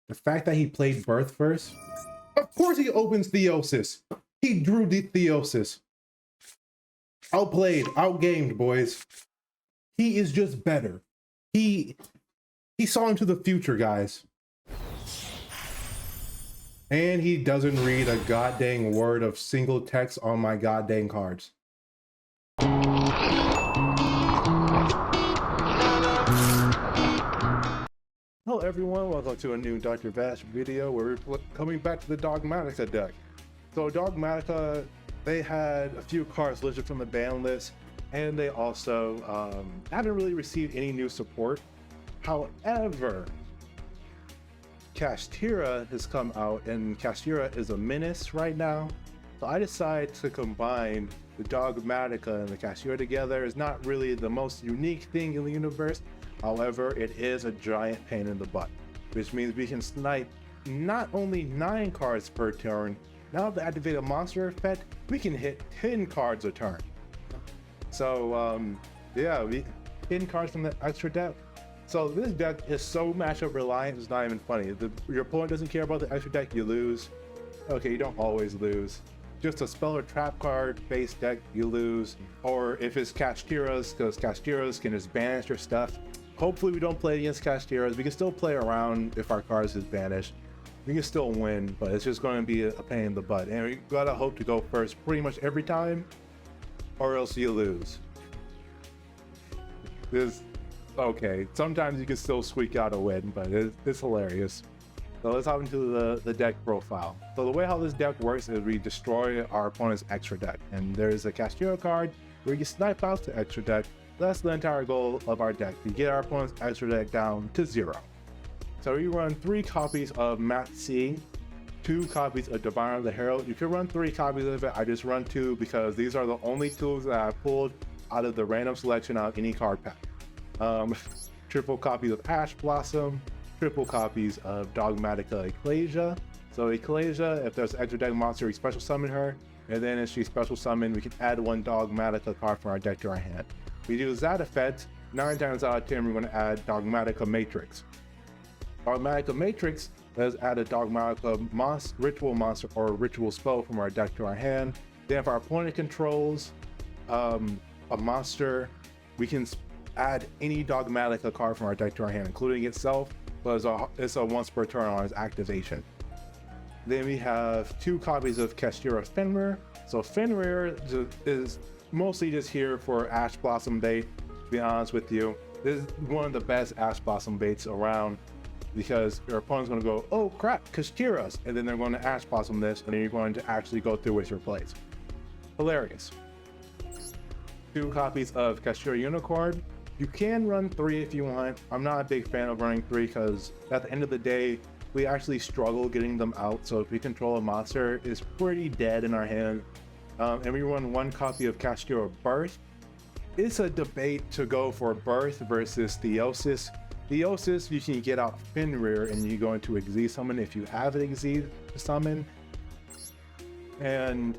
The fact that he played Birth first, of course he opens Theosis. He drew the Theosis. Outplayed, outgamed, boys. He is just better. He saw into the future, guys. And he doesn't read a goddamn word of single text on my goddamn cards. Hello everyone, welcome to a new Dr. Bash video where we're coming back to the Dogmatika deck. So Dogmatika, they had a few cards listed from the ban list, and they also haven't really received any new support. However, Kashtira has come out, and Kashtira is a menace right now. So I decided to combine the Dogmatika and the Kashtira together. It's not really the most unique thing in the universe. However, it is a giant pain in the butt, which means we can snipe not only 9 cards per turn. Now the activated monster effect, we can hit 10 cards a turn. So yeah, 10 cards from the extra deck. So this deck is so matchup reliant, it's not even funny. Your opponent doesn't care about the extra deck, you lose. Okay, you don't always lose. Just a spell or trap card based deck, you lose. Or if it's Kashtiras, because Kashtiras can just banish your stuff. Hopefully we don't play against Kashtiras. We can still play around if our cards is banished. We can still win, but it's just going to be a pain in the butt. And we gotta hope to go first pretty much every time, or else you lose. Okay, sometimes you can still squeak out a win, but it's hilarious. So let's hop into the deck profile. So the way how this deck works is we destroy our opponent's extra deck. And there's a Kashtira card where you snipe out the extra deck. That's the entire goal of our deck, to get our opponent's extra deck down to 0. So we run 3 copies of Mat C, 2 copies of Divine of the Herald. You can run 3 copies of it. I just run 2 because these are the only tools that I pulled out of the random selection out of any card pack. Triple copies of Ash Blossom, triple copies of Dogmatika Ecclesia. So Ecclesia, if there's an extra deck monster, we special summon her, and then if she's special summoned, we can add 1 Dogmatika card from our deck to our hand. We use that effect, 9 times out of 10 we're going to add Dogmatika Matrix. Dogmatika Matrix, let's add a Dogmatika ritual monster or ritual spell from our deck to our hand. Then if our opponent controls a monster, we can add any Dogmatika card from our deck to our hand, including itself, but it's a once per turn on its activation. Then we have 2 copies of Kashtira Fenrir. So Fenrir is mostly just here for Ash Blossom bait, to be honest with you. This is one of the best Ash Blossom baits around, because your opponent's going to go, oh crap, Kashtiras, and then they're going to Ash Blossom this, and then you're going to actually go through with your plays. Hilarious. 2 copies of Kashtira Unicorn. You can run 3 if you want. I'm not a big fan of running 3 because at the end of the day, we actually struggle getting them out. So if we control a monster, it's pretty dead in our hand. And we run 1 copy of Kashtira Birth. It's a debate to go for Birth versus Theosis. Theosis, you can get out Fenrir and you go into Exceed Summon if you have an Exceed Summon. And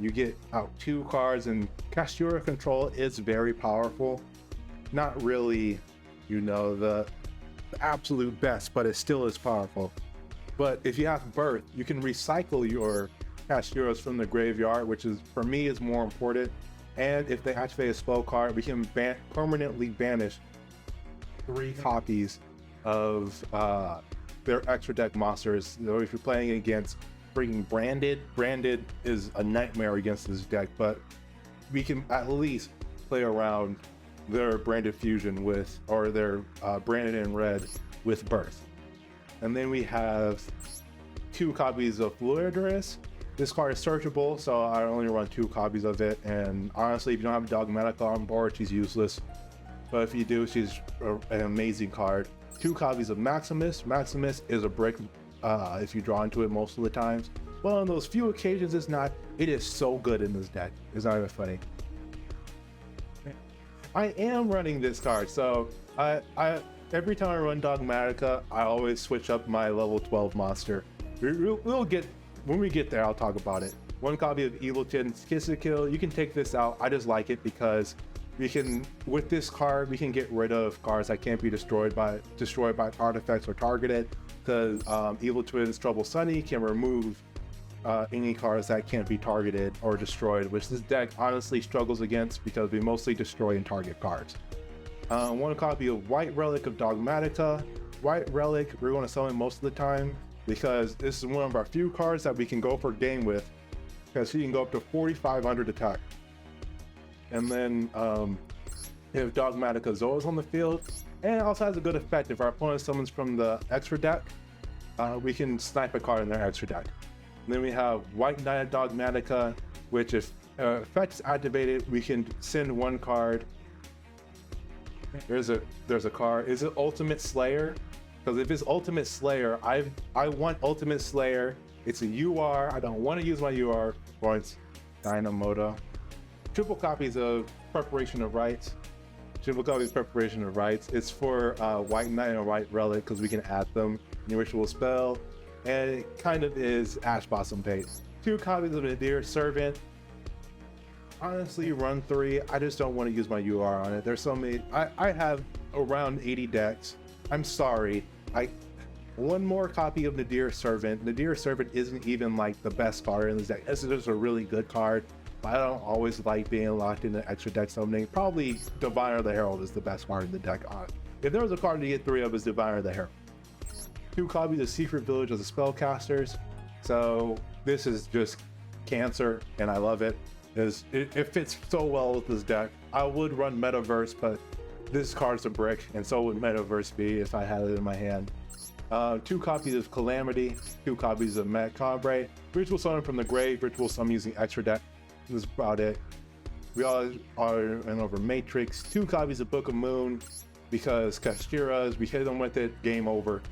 you get out 2 cards, and Kashtira Control is very powerful. Not really, you know, the absolute best, but it still is powerful. But if you have Birth, you can recycle your Kashtiras from the graveyard, which is, for me, is more important. And if they activate a spell card, we can permanently banish 3 copies of their extra deck monsters. So if you're playing against freaking Branded is a nightmare against this deck, but we can at least play around their Branded Fusion with, or their Branded in Red with Birth. And then we have 2 copies of Fluidris. This card is searchable, so I only run 2 copies of it, and honestly, if you don't have Dogmatika on board, she's useless. But if you do, she's an amazing card. 2 copies of Maximus. Maximus is a brick if you draw into it most of the times. But on those few occasions it's not, it is so good in this deck. It's not even funny. I am running this card, so I every time I run Dogmatika, I always switch up my level 12 monster. We'll get, when we get there, I'll talk about it. 1 copy of Evil Chin's Kiss to Kill. You can take this out. I just like it because we can, with this card, we can get rid of cards that can't be destroyed by artifacts or targeted, because Evil Twins Trouble Sunny can remove any cards that can't be targeted or destroyed, which this deck honestly struggles against because we mostly destroy and target cards. One copy of White Relic of Dogmatika. White Relic, we're going to summon most of the time because this is one of our few cards that we can go for game with, because he can go up to 4,500 attack. And then if Dogmatika Zoa's on the field, and it also has a good effect if our opponent summons from the extra deck, we can snipe a card in their extra deck. And then we have White Knight of Dogmatika, which if effect is activated, we can send one card. There's a card. Is it Ultimate Slayer? Because if it's Ultimate Slayer, I want Ultimate Slayer. It's a UR. I don't want to use my UR points. Dynamoto. Triple copies of Preparation of Rites. Triple copies of Preparation of Rites. It's for White Knight and White Relic because we can add them in your ritual spell. And it kind of is Ash Blossom Bait. 2 copies of Nadir Servant. Honestly, run 3. I just don't want to use my UR on it. There's so many. I have around 80 decks. I'm sorry. One more copy of Nadir Servant. Nadir Servant isn't even like the best card in this deck. This is just a really good card, but I don't always like being locked into extra deck summoning. Probably Diviner the Herald is the best card in the deck. If there was a card to get 3 of, it's Diviner the Herald. 2 copies of Secret Village of the Spellcasters. So this is just cancer, and I love it. It fits so well with this deck. I would run Metaverse, but this card's a brick, and so would Metaverse be if I had it in my hand. 2 copies of Calamity, 2 copies of Macabre, Ritual Summon from the Grave, Ritual Summon using extra deck. This is about it. We all are in over Matrix, 2 copies of Book of Moon, because Kashtira's, we hit them with it, game over.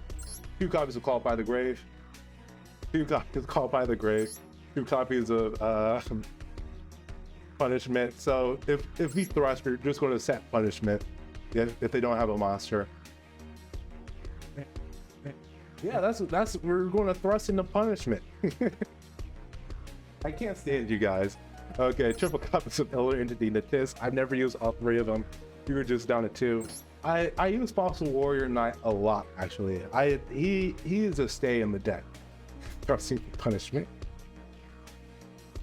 2 copies of Call by the Grave, 2 copies of Call by the Grave, 2 copies of Punishment. So if we thrust, we're just going to set Punishment if they don't have a monster. Yeah, that's we're going to thrust into Punishment. I can't stand you guys. Okay, triple copies of Elder Entity Natis. I've never used all 3 of them. We were just down to 2. I use Fossil Warrior Knight a lot, actually. He is a stay in the deck. Thrusting Punishment.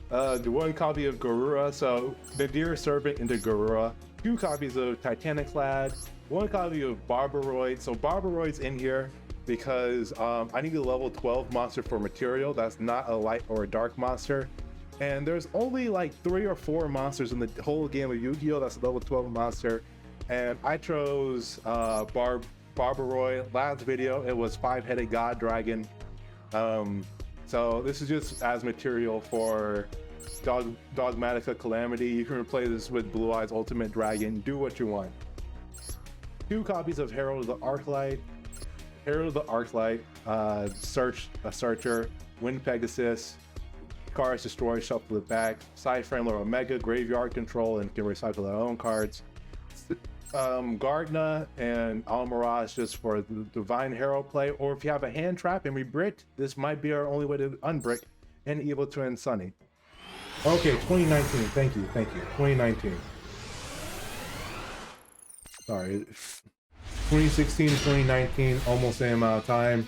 The 1 copy of Garura, so Nadir Servant into Garura. 2 copies of Titanic Lad. 1 copy of Barbaroid. So Barbaroid's in here because I need a level 12 monster for material that's not a light or a dark monster. And there's only like 3 or 4 monsters in the whole game of Yu-Gi-Oh! That's a level 12 monster. And I chose Barbaroid. Last video, it was 5-headed God Dragon. So this is just as material for Dogmatika Calamity. You can replace this with Blue Eyes Ultimate Dragon. Do what you want. 2 copies of Herald of the Arclight. Herald of the Arclight, Searcher, Wind Pegasus, cards destroy, shuffle it back, Side Frame Omega, Graveyard Control, and can recycle their own cards. Gardna and Almirage just for the Divine Herald play, or if you have a hand trap and we brick, this might be our only way to unbrick, and Evil Twin Sunny. Okay, 2019, thank you, 2019. Sorry, 2016, 2019, almost the same amount of time.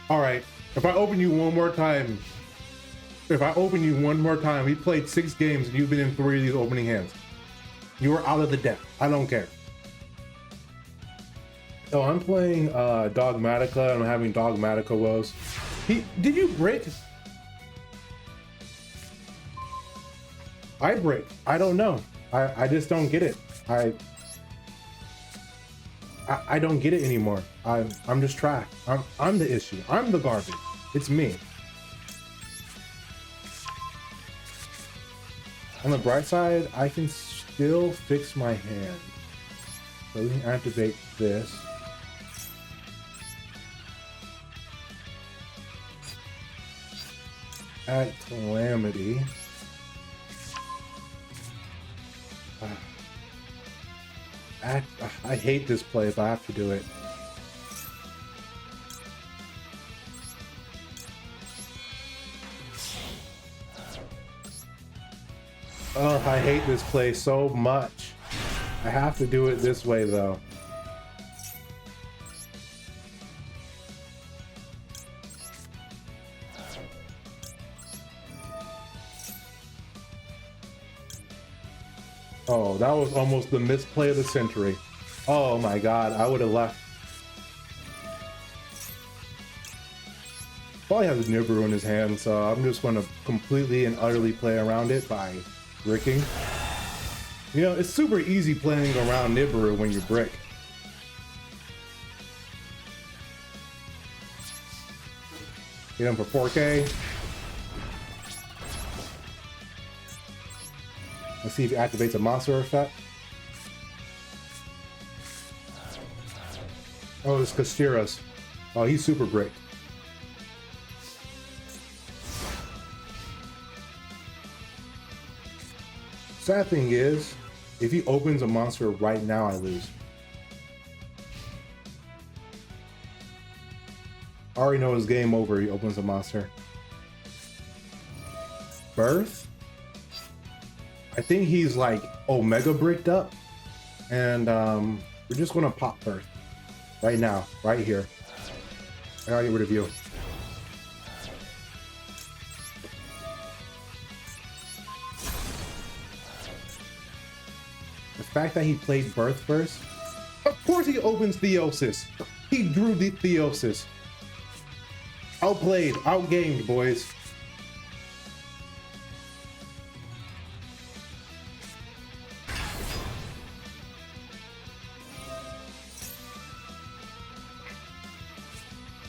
All right, if I open you one more time, we played 6 games and you've been in 3 of these opening hands. You are out of the deck, I don't care. So I'm playing Dogmatika, and I'm having Dogmatika woes. Did you brick? I brick. I don't know. I just don't get it. I don't get it anymore. I'm just trash. I'm the issue. I'm the garbage. It's me. On the bright side, I can still fix my hand. So we can activate this. At Calamity. I hate this play, but I have to do it. Oh, I hate this play so much. I have to do it this way though. Oh, that was almost the misplay of the century. Oh my god, I would have left. Probably has Nibiru in his hand, so I'm just going to completely and utterly play around it by bricking. You know, it's super easy playing around Nibiru when you brick. Get him for 4K. Let's see if he activates a monster effect. Oh, it's Castiras. Oh, he's super bricked. Sad thing is, if he opens a monster right now, I lose. I already know it's game over. He opens a monster. Birth? I think he's like Omega bricked up. And we're just gonna pop Birth. Right now, right here. I gotta get rid of you. The fact that he played Birth first, of course he opens Theosis. He drew the Theosis. Outplayed, outgamed, boys.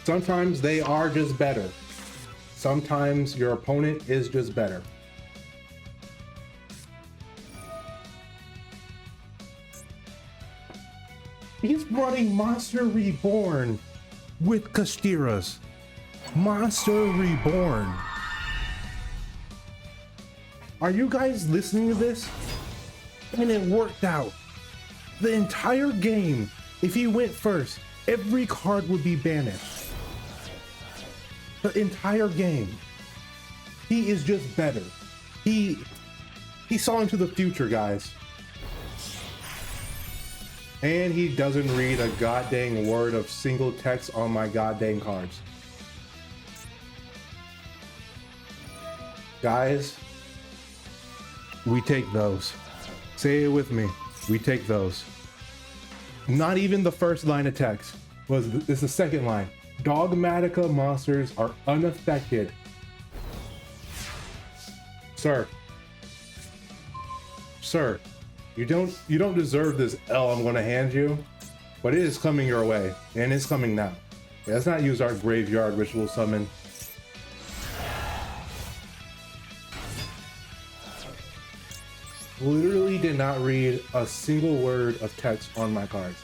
Sometimes they are just better. Sometimes your opponent is just better. He's running Monster Reborn with Castiras. Monster Reborn. Are you guys listening to this? And it worked out. The entire game, if he went first, every card would be banished. The entire game. He is just better. He saw into the future, guys. And he doesn't read a goddamn word of single text on my goddamn cards. Guys, we take those. Say it with me. We take those. Not even the first line of text. It's the second line. Dogmatika monsters are unaffected. Sir. Sir, you don't deserve this L I'm gonna hand you, but it is coming your way, and it's coming now. Yeah, let's not use our graveyard ritual summon. Literally did not read a single word of text on my cards.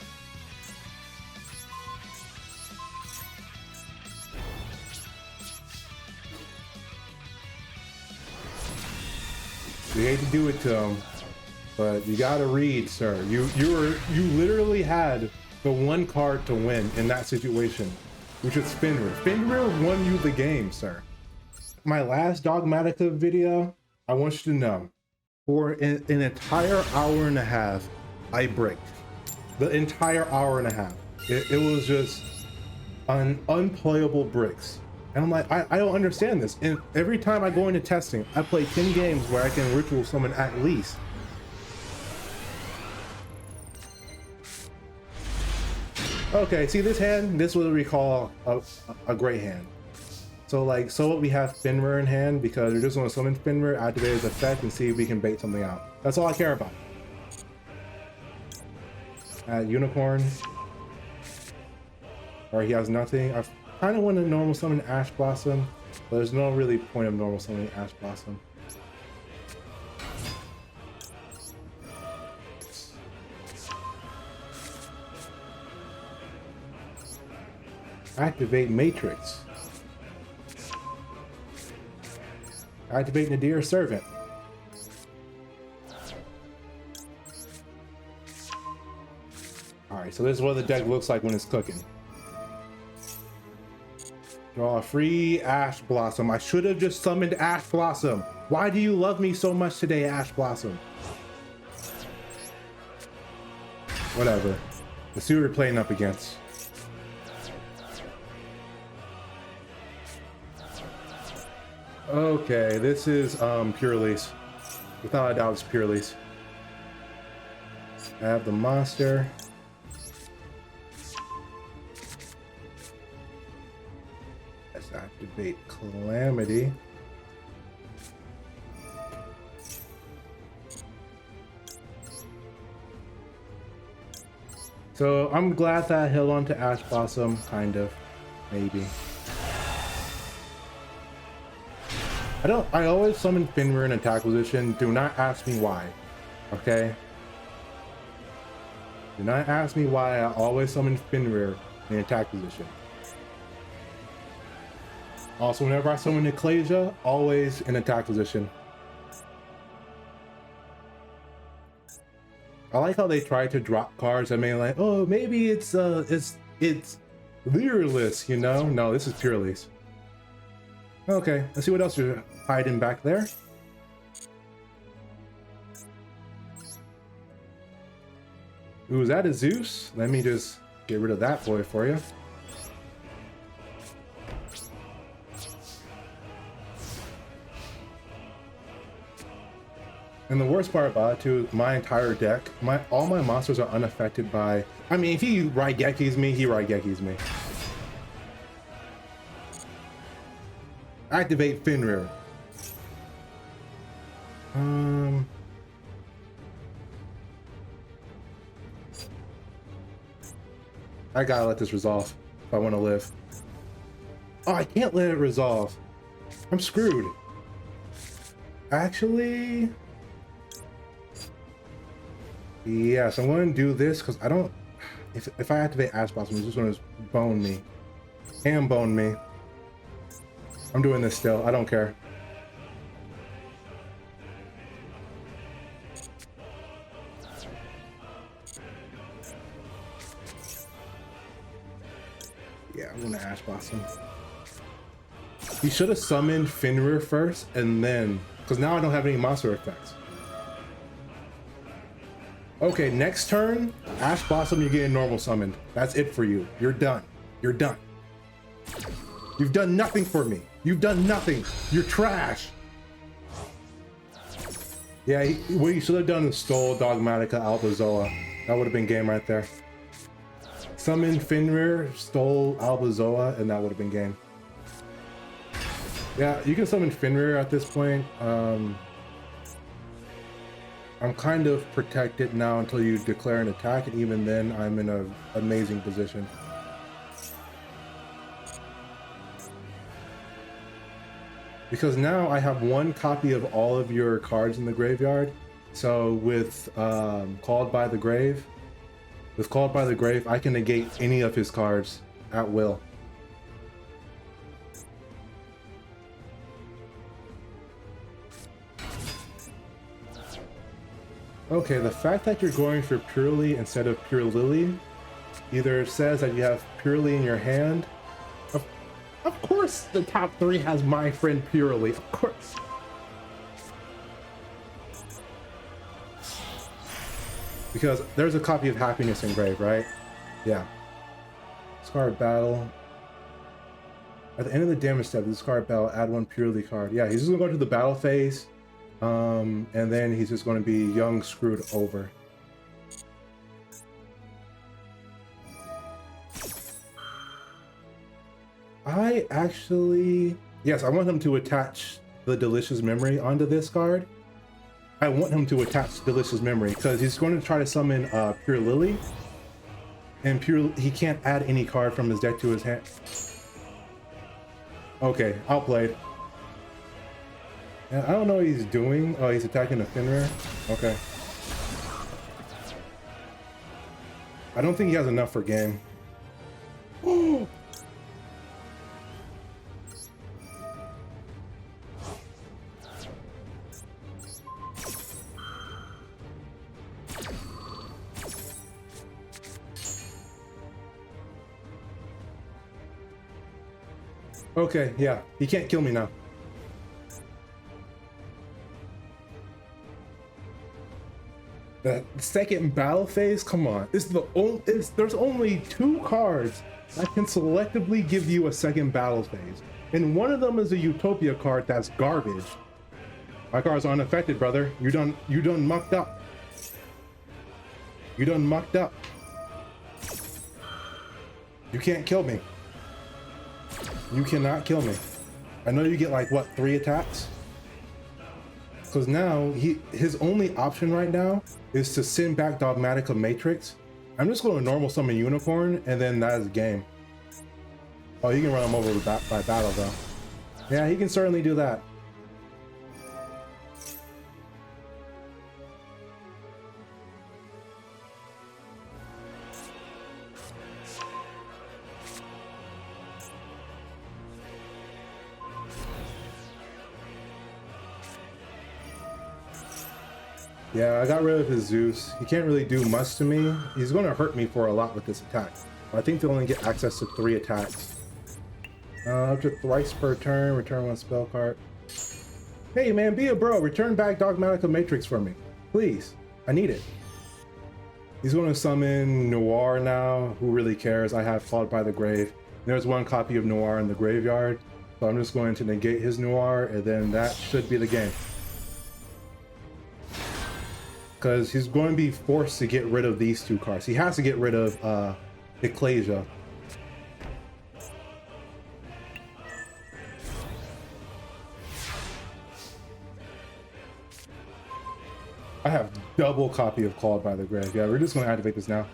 You hate to do it to him, but you gotta read, sir. You literally had the one card to win in that situation, which is Fenrir. Fenrir won you the game, sir. My last Dogmatika video, I want you to know, for an entire hour and a half, I bricked. The entire hour and a half. It was just unplayable bricks. And I'm like, I don't understand this. And every time I go into testing, I play 10 games where I can ritual summon at least. Okay, see this hand? This would recall a great hand. So what we have Fenrir in hand because we're just gonna summon Fenrir, activate his effect, and see if we can bait something out. That's all I care about. Unicorn. Or he has nothing. I kind of want to normal summon Ash Blossom, but there's no really point of normal summoning Ash Blossom. Activate Matrix. Activate Nadir Servant. Alright, so this is what the deck looks like when it's cooking. Draw a free Ash Blossom. I should have just summoned Ash Blossom. Why do you love me so much today, Ash Blossom? Whatever. Let's see what we're playing up against. Okay, this is Pure Release. Without a doubt, it's Pure Release. I have the monster. Let's activate Calamity. So I'm glad that I held on to Ash Blossom, kind of, maybe. I always summon Fenrir in attack position. Do not ask me why, okay? Do not ask me why I always summon Fenrir in attack position. Also, whenever I summon Ecclesia, always in attack position. I like how they try to drop cards. I mean, like, oh, maybe it's Lyreless, you know? No, this is Pure Release. Okay, let's see what else you're hiding back there. Ooh, is that a Zeus? Let me just get rid of that boy for you. And the worst part about it too, my entire deck, all my monsters are unaffected by. I mean, if he Raigekis me, he Raigekis me. Activate Fenrir. I gotta let this resolve if I want to live. Oh, I can't let it resolve. I'm screwed. Actually, yes, I'm going to do this because I don't. If I activate Ash Blossom, it's just going to bone me. And bone me. I'm doing this still. I don't care. Yeah, I'm going to Ash Blossom. He should have summoned Fenrir first and then, because now I don't have any monster effects. Okay, next turn, Ash Blossom, you're getting normal summoned. That's it for you. You're done. You're done. You've done nothing for me. You've done nothing. You're trash. Yeah, what you should have done is stole Dogmatika Albazoa. That would have been game right there. Summon Fenrir, stole Albazoa, and that would have been game. Yeah, you can summon Fenrir at this point. I'm kind of protected now until you declare an attack, and even then, I'm in an amazing position. Because now I have one copy of all of your cards in the graveyard. So with Called by the Grave, I can negate any of his cards at will. Okay, the fact that you're going for Purely instead of Pure Lily either says that you have Purely in your hand. Of course the top 3 has my friend Purely, of course. Because there's a copy of Happiness engraved, right? Yeah. Discard battle. At the end of the damage step, discard battle, add 1 Purely card. Yeah, he's just gonna go to the battle phase. And then he's just gonna be young screwed over. I actually, yes, I want him to attach the Delicious Memory onto this card. I want him to attach Delicious Memory because he's going to try to summon Pure Lily, and he can't add any card from his deck to his hand. Okay, outplayed. Yeah, I don't know what he's doing. Oh, he's attacking the Fenrir. Okay. I don't think he has enough for game. Okay, yeah, he can't kill me now. The second battle phase, come on. There's only 2 cards that can selectively give you a second battle phase. And one of them is a Utopia card that's garbage. My card's unaffected, brother. You done mucked up. You done mucked up. You can't kill me. You cannot kill me. I know you get like what, 3 attacks? Because now his only option right now is to send back Dogmatika Matrix. I'm just going to normal summon Unicorn, and then that is game. Oh, you can run him over by battle though. Yeah, he can certainly do that. Yeah, I got rid of his Zeus. He can't really do much to me. He's going to hurt me for a lot with this attack. I think they'll only get access to 3 attacks. Up to thrice per turn, return 1 spell card. Hey man, be a bro. Return back Dogmatika Matrix for me. Please. I need it. He's going to summon Noir now. Who really cares? I have Followed by the Grave. There's 1 copy of Noir in the graveyard. So I'm just going to negate his Noir, and then that should be the game. Because he's going to be forced to get rid of these 2 cards. He has to get rid of Ecclesia. I have double copy of Called by the Grave. Yeah, we're just going to activate this now.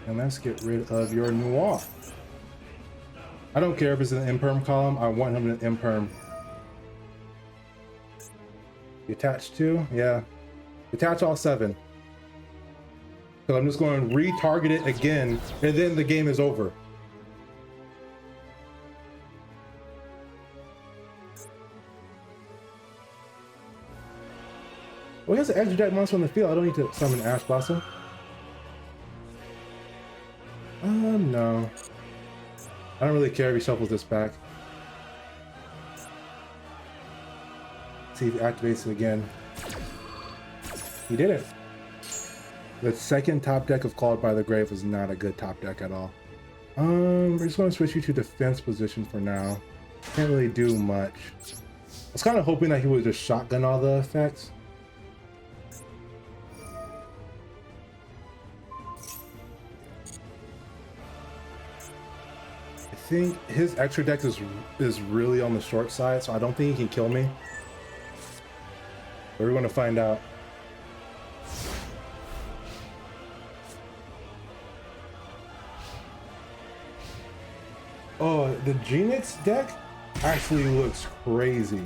And let's get rid of your Noir. I don't care if it's an Imperm column. I want him in an Imperm. Attach 2? Yeah. Attach all 7. So I'm just going to retarget it again, and then the game is over. Well, he has an extra deck monster on the field. I don't need to summon Ash Blossom. No. I don't really care if he shuffles this back. See if he activates it again. He did it. The second top deck of Called by the Grave was not a good top deck at all. We're just going to switch you to defense position for now. Can't really do much. I was kind of hoping that he would just shotgun all the effects. I think his extra deck is really on the short side, so I don't think he can kill me. But we're going to find out. Oh, the Genix deck actually looks crazy.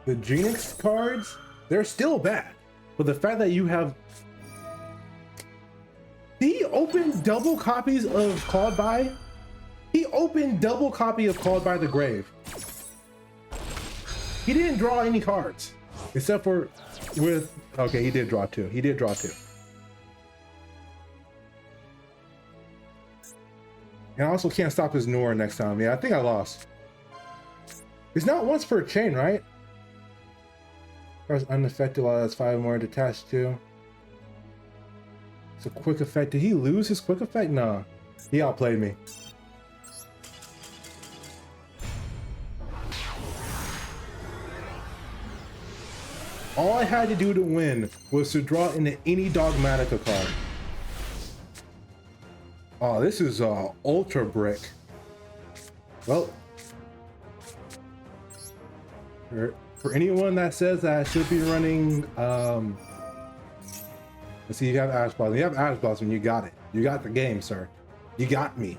The Genix cards, they're still bad. But the fact that you have... He opened double copies of Called by? He opened double copy of Called by the Grave. He didn't draw any cards. Except for with... Okay, he did draw 2. He did draw 2. And I also can't stop his Noir next time. Yeah, I think I lost. It's not once per chain, right? Cards unaffected while that's 5 more detached too. It's a quick effect. Did he lose his quick effect? Nah. He outplayed me. All I had to do to win was to draw into any Dogmatika card. Oh, this is Ultra Brick. Well, for anyone that says that I should be running, let's see, you have Ash Blossom. You have Ash Blossom, you got it. You got the game, sir. You got me.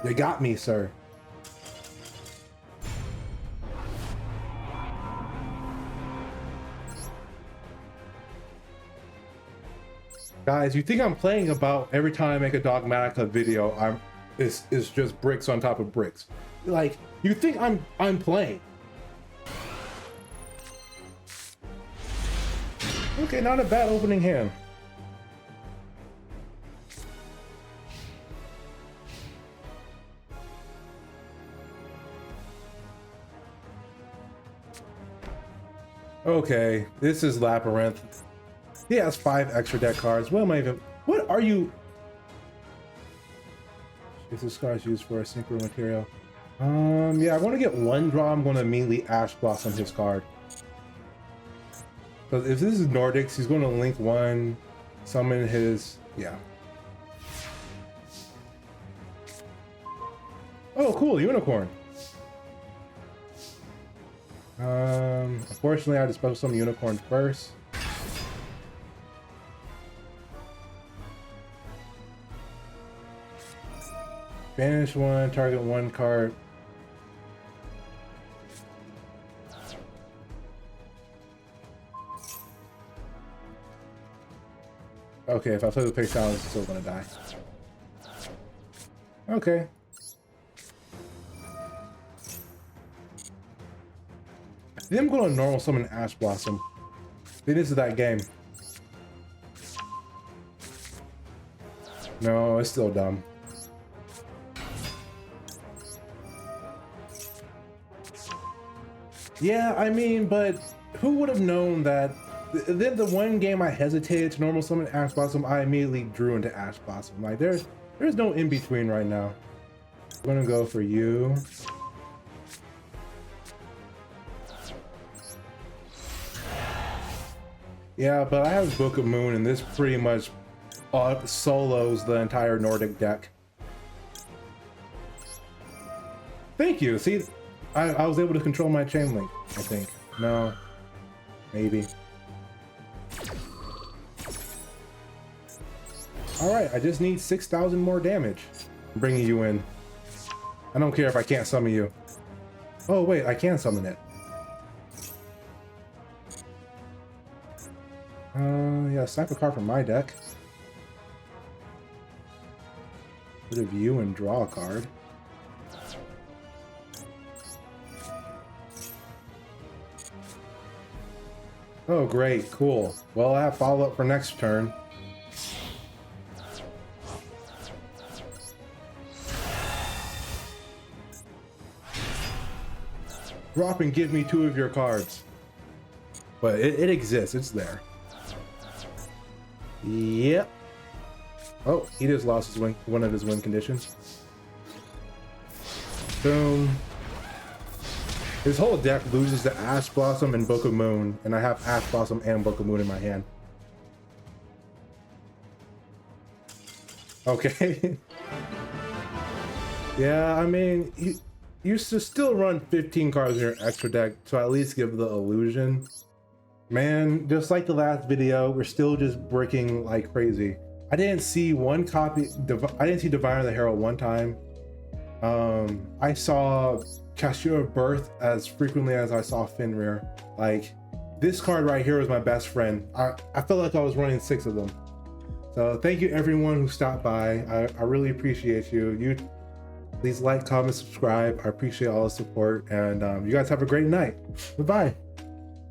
You got me, sir. Guys, you think I'm playing about every time I make a Dogmatika video, it's just bricks on top of bricks. Like, you think I'm playing. Okay, not a bad opening hand. Okay, this is Labyrinth. He has 5 extra deck cards. What am I even? What are you? Is this card's used for a synchro material? Yeah, I want to get 1 draw. I'm going to immediately Ash Blossom his card. Because if this is Nordics, he's going to link 1, summon his. Yeah. Oh, cool, Unicorn. Unfortunately, I had to special summon Unicorn first. Banish 1, target 1 card. Okay, if I play with face down, it's still gonna die. Okay. I think I'm gonna normal summon Ash Blossom. I think this is that game. No, it's still dumb. Yeah, I mean, but who would have known that? Then the one game I hesitated to normal summon Ash Blossom, I immediately drew into Ash Blossom. Like there's no in between right now. I'm gonna go for you. Yeah, but I have Book of Moon, and this pretty much solos the entire Nordic deck. Thank you. See, I was able to control my chain link, I think. No, maybe. All right, I just need 6,000 more damage. I'm bringing you in. I don't care if I can't summon you. Oh wait, I can summon it. Yeah, sack a card from my deck. Rid of you and draw a card. Oh great, cool. Well, I have follow-up for next turn. Drop and give me 2 of your cards. But it exists, it's there. Yep. Oh, he just lost his win, one of his win conditions. Boom. His whole deck loses to Ash Blossom and Book of Moon, and I have Ash Blossom and Book of Moon in my hand. Okay. Yeah, I mean, you should still run 15 cards in your extra deck to at least give the illusion. Man, just like the last video, we're still just bricking like crazy. I didn't see one copy, I didn't see Diviner the Herald one time. I saw Cashier of Birth as frequently as I saw Fenrir. Like, this card right here was my best friend. I felt like I was running 6 of them. So thank you everyone who stopped by. I really appreciate you. Please like, comment, subscribe. I appreciate all the support, and you guys have a great night. Bye-bye.